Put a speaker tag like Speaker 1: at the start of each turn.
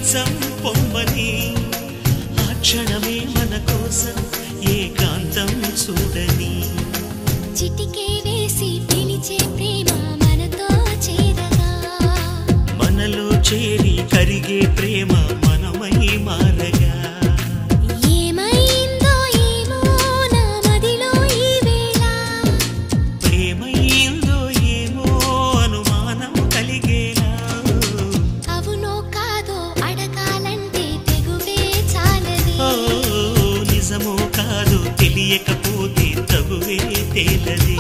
Speaker 1: నిజం పొమ్మని ఆ క్షణమే మన కోసం ఏకాంతం చూడని
Speaker 2: చిటికే వేసి పిలిచే ప్రేమ మనతో చేరగా
Speaker 1: మనలో చేరి కరిగే ప్రేమ మనమై మారగా
Speaker 2: ఏమైందో ఏమో నా మదిలో ఈ వేళ
Speaker 1: ప్రేమైందో ఏమో అనుమానం కలిగేలా
Speaker 2: అవునో కాదో అడగాలంటే తెగువే చాలదే
Speaker 1: ఓ నిజమో కాదో తెలియకపోతే తగువే తేలదే